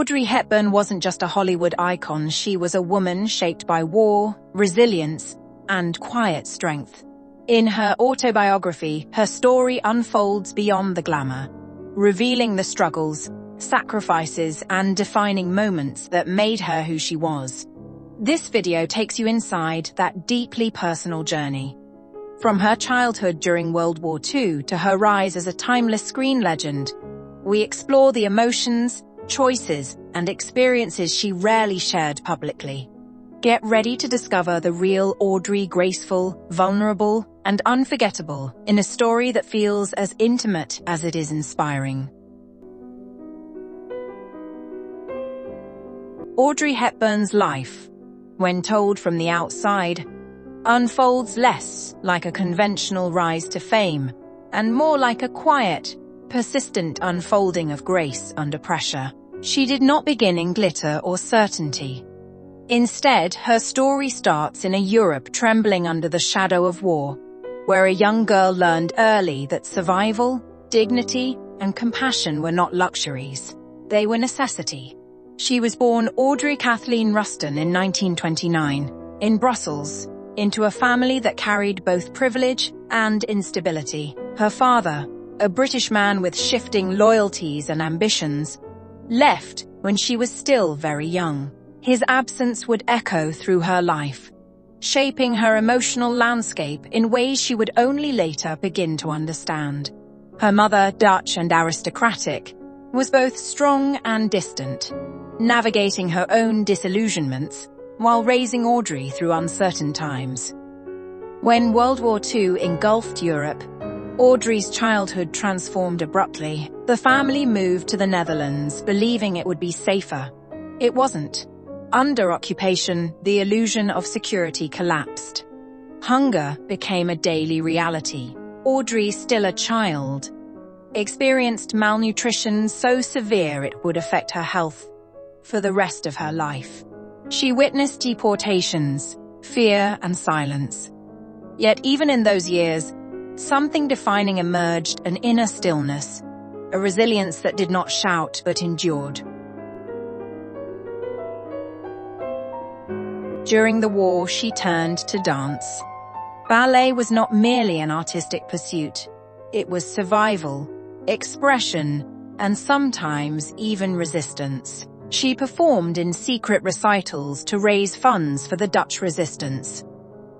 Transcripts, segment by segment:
Audrey Hepburn wasn't just a Hollywood icon, she was a woman shaped by war, resilience, and quiet strength. In her autobiography, her story unfolds beyond the glamour, revealing the struggles, sacrifices, and defining moments that made her who she was. This video takes you inside that deeply personal journey. From her childhood during World War II to her rise as a timeless screen legend, we explore the emotions, choices, and experiences she rarely shared publicly. Get ready to discover the real Audrey, graceful, vulnerable, and unforgettable, in a story that feels as intimate as it is inspiring. Audrey Hepburn's life, when told from the outside, unfolds less like a conventional rise to fame and more like a quiet, persistent unfolding of grace under pressure. She did not begin in glitter or certainty. Instead, her story starts in a Europe trembling under the shadow of war, where a young girl learned early that survival, dignity, and compassion were not luxuries. They were necessity. She was born Audrey Kathleen Ruston in 1929, in Brussels, into a family that carried both privilege and instability. Her father, a British man with shifting loyalties and ambitions, left when she was still very young. His absence would echo through her life, shaping her emotional landscape in ways she would only later begin to understand. Her mother, Dutch and aristocratic, was both strong and distant, navigating her own disillusionments while raising Audrey through uncertain times. When World War II engulfed Europe, Audrey's childhood transformed abruptly. The family moved to the Netherlands, believing it would be safer. It wasn't. Under occupation, the illusion of security collapsed. Hunger became a daily reality. Audrey, still a child, experienced malnutrition so severe it would affect her health for the rest of her life. She witnessed deportations, fear, and silence. Yet even in those years, something defining emerged: an inner stillness, a resilience that did not shout but endured. During the war, she turned to dance. Ballet was not merely an artistic pursuit. It was survival, expression, and sometimes even resistance. She performed in secret recitals to raise funds for the Dutch resistance,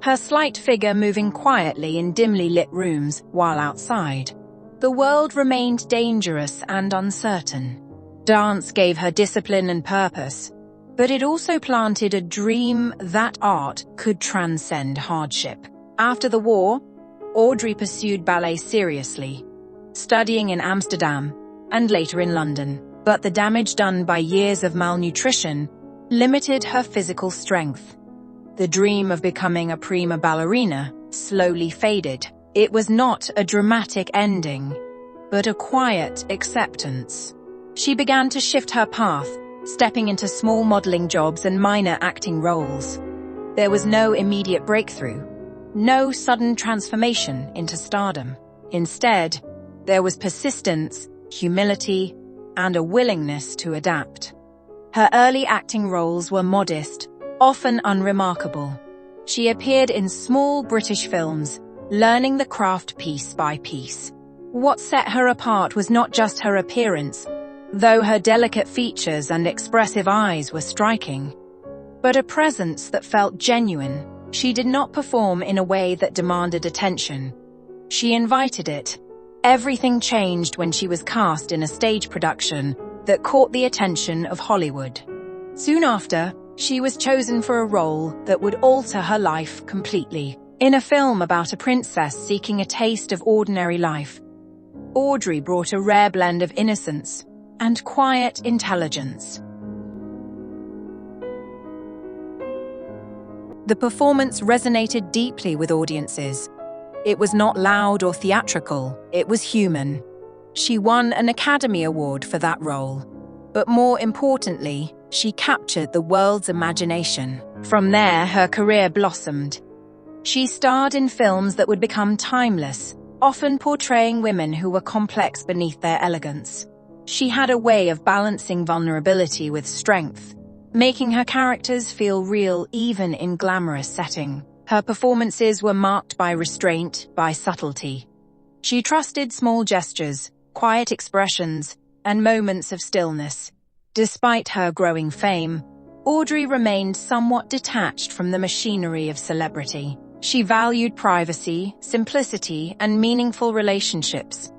her slight figure moving quietly in dimly lit rooms while outside. The world remained dangerous and uncertain. Dance gave her discipline and purpose, but it also planted a dream that art could transcend hardship. After the war, Audrey pursued ballet seriously, studying in Amsterdam and later in London. But the damage done by years of malnutrition limited her physical strength. The dream of becoming a prima ballerina slowly faded. It was not a dramatic ending, but a quiet acceptance. She began to shift her path, stepping into small modeling jobs and minor acting roles. There was no immediate breakthrough, no sudden transformation into stardom. Instead, there was persistence, humility, and a willingness to adapt. Her early acting roles were modest, often unremarkable. She appeared in small British films, learning the craft piece by piece. What set her apart was not just her appearance, though her delicate features and expressive eyes were striking, but a presence that felt genuine. She did not perform in a way that demanded attention. She invited it. Everything changed when she was cast in a stage production that caught the attention of Hollywood. Soon after, she was chosen for a role that would alter her life completely. In a film about a princess seeking a taste of ordinary life, Audrey brought a rare blend of innocence and quiet intelligence. The performance resonated deeply with audiences. It was not loud or theatrical, it was human. She won an Academy Award for that role. But more importantly, she captured the world's imagination. From there, her career blossomed. She starred in films that would become timeless, often portraying women who were complex beneath their elegance. She had a way of balancing vulnerability with strength, making her characters feel real even in glamorous setting. Her performances were marked by restraint, by subtlety. She trusted small gestures, quiet expressions, and moments of stillness. Despite her growing fame, Audrey remained somewhat detached from the machinery of celebrity. She valued privacy, simplicity, and meaningful relationships.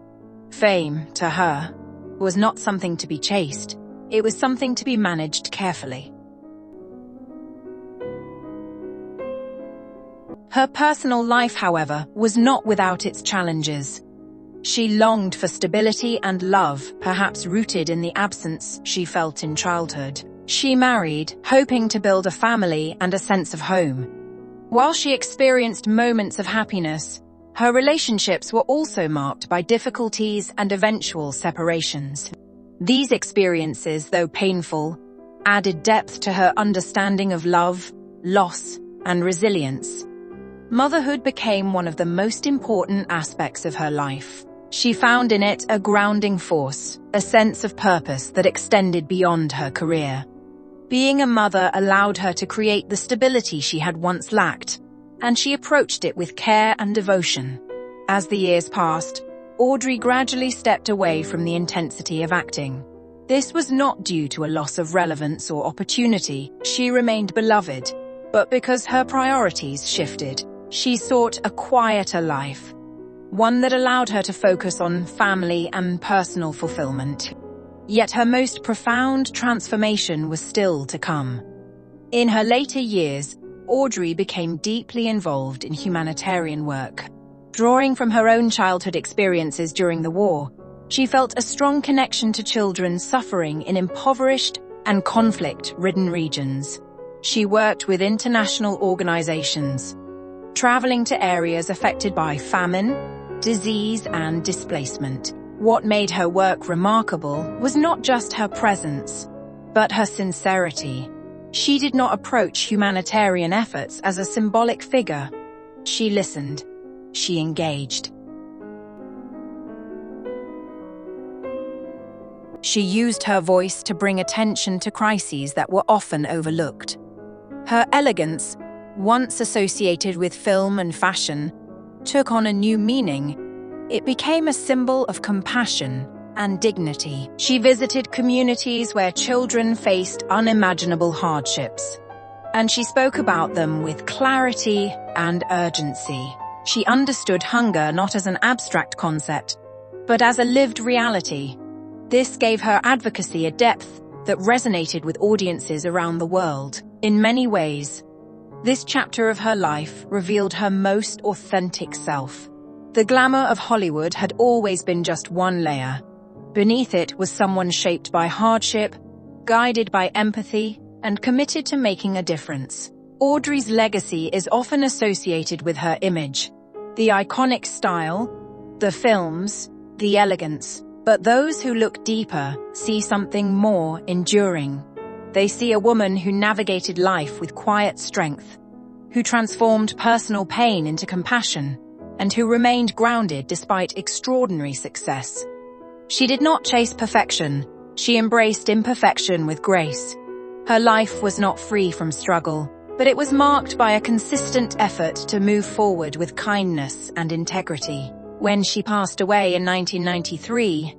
Fame, to her, was not something to be chased. It was something to be managed carefully. Her personal life, however, was not without its challenges. She longed for stability and love, perhaps rooted in the absence she felt in childhood. She married, hoping to build a family and a sense of home. While she experienced moments of happiness, her relationships were also marked by difficulties and eventual separations. These experiences, though painful, added depth to her understanding of love, loss, and resilience. Motherhood became one of the most important aspects of her life. She found in it a grounding force, a sense of purpose that extended beyond her career. Being a mother allowed her to create the stability she had once lacked, and she approached it with care and devotion. As the years passed, Audrey gradually stepped away from the intensity of acting. This was not due to a loss of relevance or opportunity. She remained beloved, but because her priorities shifted. She sought a quieter life, one that allowed her to focus on family and personal fulfillment. Yet her most profound transformation was still to come. In her later years, Audrey became deeply involved in humanitarian work. Drawing from her own childhood experiences during the war, she felt a strong connection to children suffering in impoverished and conflict-ridden regions. She worked with international organizations, traveling to areas affected by famine, disease, and displacement. What made her work remarkable was not just her presence, but her sincerity. She did not approach humanitarian efforts as a symbolic figure. She listened. She engaged. She used her voice to bring attention to crises that were often overlooked. Her elegance, once associated with film and fashion, took on a new meaning. It became a symbol of compassion and dignity. She visited communities where children faced unimaginable hardships, and she spoke about them with clarity and urgency. She understood hunger not as an abstract concept, but as a lived reality. This gave her advocacy a depth that resonated with audiences around the world. In many ways, this chapter of her life revealed her most authentic self. The glamour of Hollywood had always been just one layer. Beneath it was someone shaped by hardship, guided by empathy, and committed to making a difference. Audrey's legacy is often associated with her image. The iconic style, the films, the elegance. But those who look deeper see something more enduring. They see a woman who navigated life with quiet strength, who transformed personal pain into compassion, and who remained grounded despite extraordinary success. She did not chase perfection. She embraced imperfection with grace. Her life was not free from struggle, but it was marked by a consistent effort to move forward with kindness and integrity. When she passed away in 1993,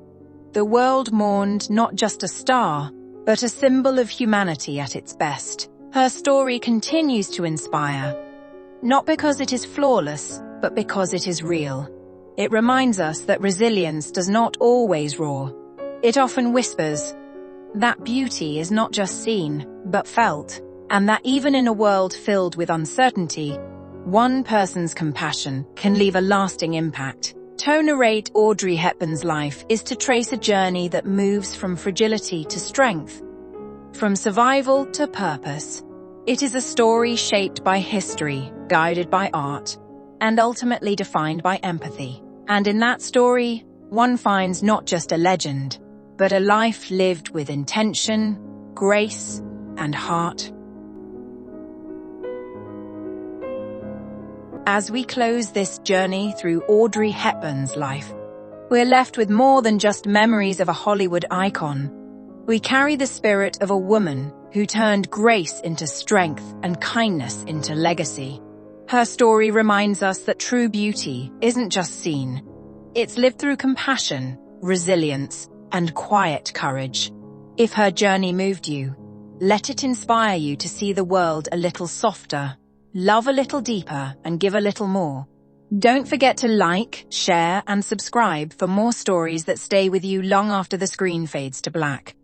the world mourned not just a star, but a symbol of humanity at its best. Her story continues to inspire, not because it is flawless, but because it is real. It reminds us that resilience does not always roar. It often whispers, that beauty is not just seen, but felt, and that even in a world filled with uncertainty, one person's compassion can leave a lasting impact. To narrate Audrey Hepburn's life is to trace a journey that moves from fragility to strength, from survival to purpose. It is a story shaped by history, guided by art, and ultimately defined by empathy. And in that story, one finds not just a legend, but a life lived with intention, grace, and heart. As we close this journey through Audrey Hepburn's life, we're left with more than just memories of a Hollywood icon. We carry the spirit of a woman who turned grace into strength and kindness into legacy. Her story reminds us that true beauty isn't just seen. It's lived through compassion, resilience, and quiet courage. If her journey moved you, let it inspire you to see the world a little softer, love a little deeper, and give a little more. Don't forget to like, share, and subscribe for more stories that stay with you long after the screen fades to black.